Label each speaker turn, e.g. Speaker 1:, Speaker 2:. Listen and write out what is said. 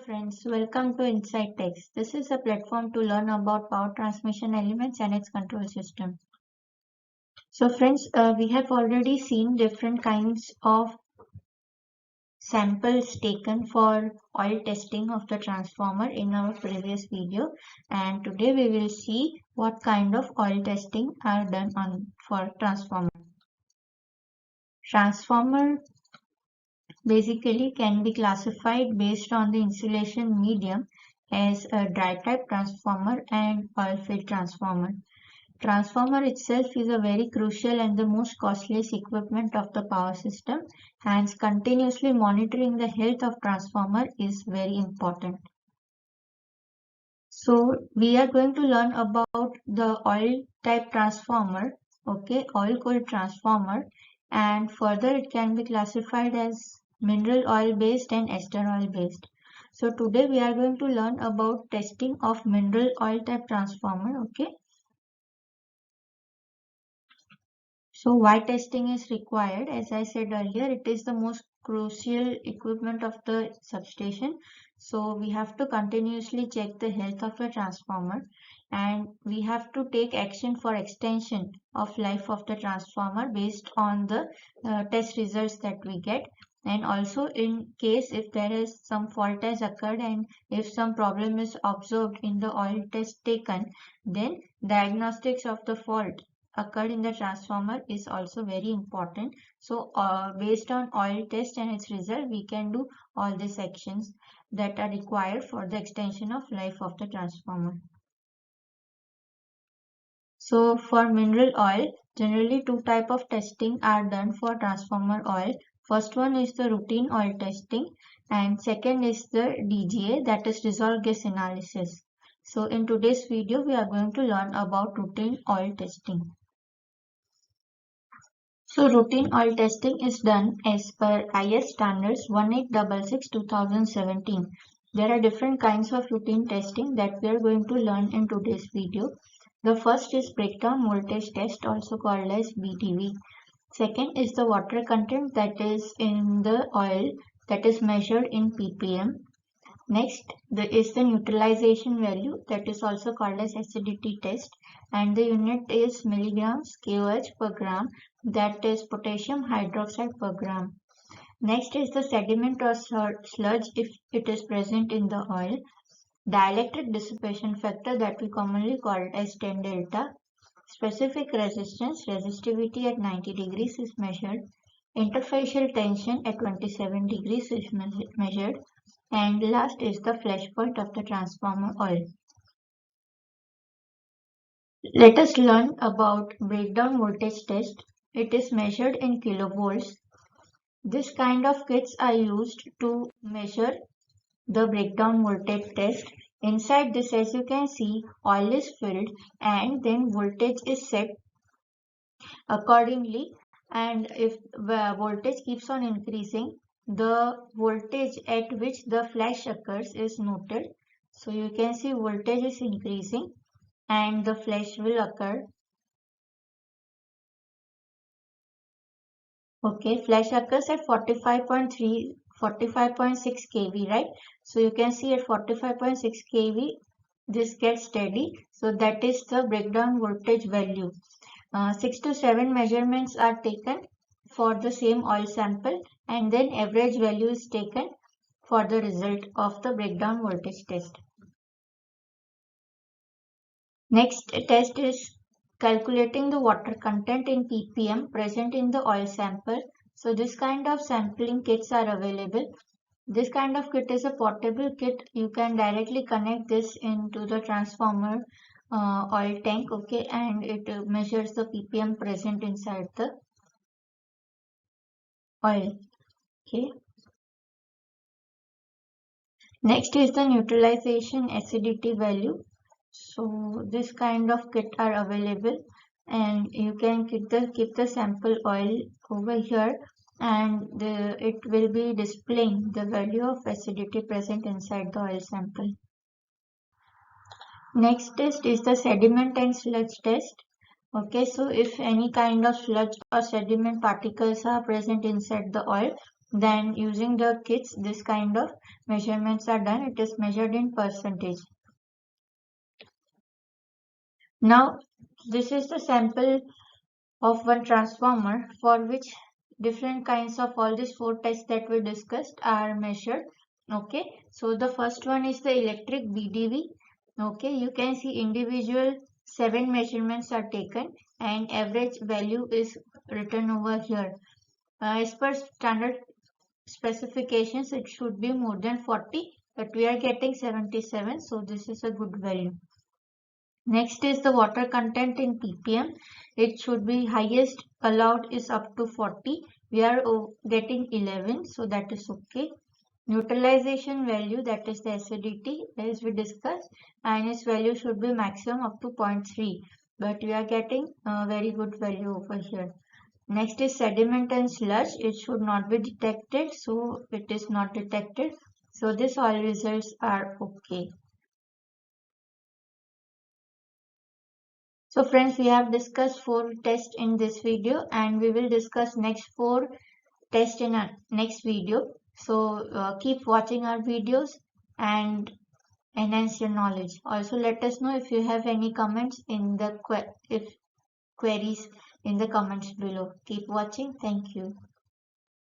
Speaker 1: friends, welcome to Inside Text. This is a platform to learn about power transmission elements and its control system. So friends, we have already seen different kinds of samples taken for oil testing of the transformer in our previous video, and today we will see what kind of oil testing are done for transformer. Transformer basically can be classified based on the insulation medium as a dry type transformer and oil filled transformer. Transformer itself is a very crucial and the most costliest equipment of the power system, hence continuously monitoring the health of transformer is very important. So we are going to learn about the oil type transformer, oil cooled transformer, and further it can be classified as mineral oil based and ester oil based. So today we are going to learn about testing of mineral oil type transformer. So why testing is required? As I said earlier, it is the most crucial equipment of the substation. So we have to continuously check the health of a transformer, and we have to take action for extension of life of the transformer based on the test results that we get. And also in case if there is some fault has occurred and if some problem is observed in the oil test taken, then diagnostics of the fault occurred in the transformer is also very important. So based on oil test and its result, we can do all these actions that are required for the extension of life of the transformer. So for mineral oil, generally two types of testing are done for transformer oil. First one is the routine oil testing and second is the DGA, that is dissolved gas analysis. So in today's video, we are going to learn about routine oil testing. So routine oil testing is done as per IS standards 1866-2017. There are different kinds of routine testing that we are going to learn in today's video. The first is breakdown voltage test, also called as BTV. Second is the water content that is in the oil, that is measured in ppm. Next is the neutralization value, that is also called as acidity test, and the unit is milligrams KOH per gram, that is potassium hydroxide per gram. Next is the sediment or sludge if it is present in the oil. Dielectric dissipation factor, that we commonly call as 10 delta. Specific resistance, resistivity at 90 degrees is measured. Interfacial tension at 27 degrees is measured. And last is the flash point of the transformer oil. Let us learn about breakdown voltage test. It is measured in kilovolts. This kind of kits are used to measure the breakdown voltage test. Inside this, as you can see, oil is filled and then voltage is set accordingly, and if the voltage keeps on increasing, the voltage at which the flash occurs is noted. So you can see voltage is increasing and the flash will occur. Flash occurs at 45.6 kV, right? So you can see at 45.6 kV this gets steady. So that is the breakdown voltage value. 6 to 7 measurements are taken for the same oil sample and then average value is taken for the result of the breakdown voltage test. Next test is calculating the water content in ppm present in the oil sample. So this kind of sampling kits are available. This kind of kit is a portable kit. You can directly connect this into the transformer oil tank, and it measures the ppm present inside the oil. Next is the neutralization acidity value. So this kind of kit are available and you can keep the sample oil over here and it will be displaying the value of acidity present inside the oil sample. Next test is the sediment and sludge test. So if any kind of sludge or sediment particles are present inside the oil, Then using the kits, this kind of measurements are done. It is measured in percentage. Now, this is the sample of one transformer for which different kinds of all these 4 tests that we discussed are measured. Okay, so the first one is the electric BDV. Okay, you can see individual 7 measurements are taken and average value is written over here. As per standard specifications, it should be more than 40, but we are getting 77, so this is a good value. Next is the water content in ppm. It should be highest allowed is up to 40. We are getting 11, so that is okay. Neutralization value, that is the acidity as we discussed, and its value should be maximum up to 0.3, but we are getting a very good value over here. Next is sediment and sludge. It should not be detected, so it is not detected. So this all results are okay. So friends, we have discussed 4 tests in this video and we will discuss next 4 tests in our next video. So keep watching our videos and enhance your knowledge. Also let us know if you have any comments in the queries in the comments below. Keep watching. Thank you.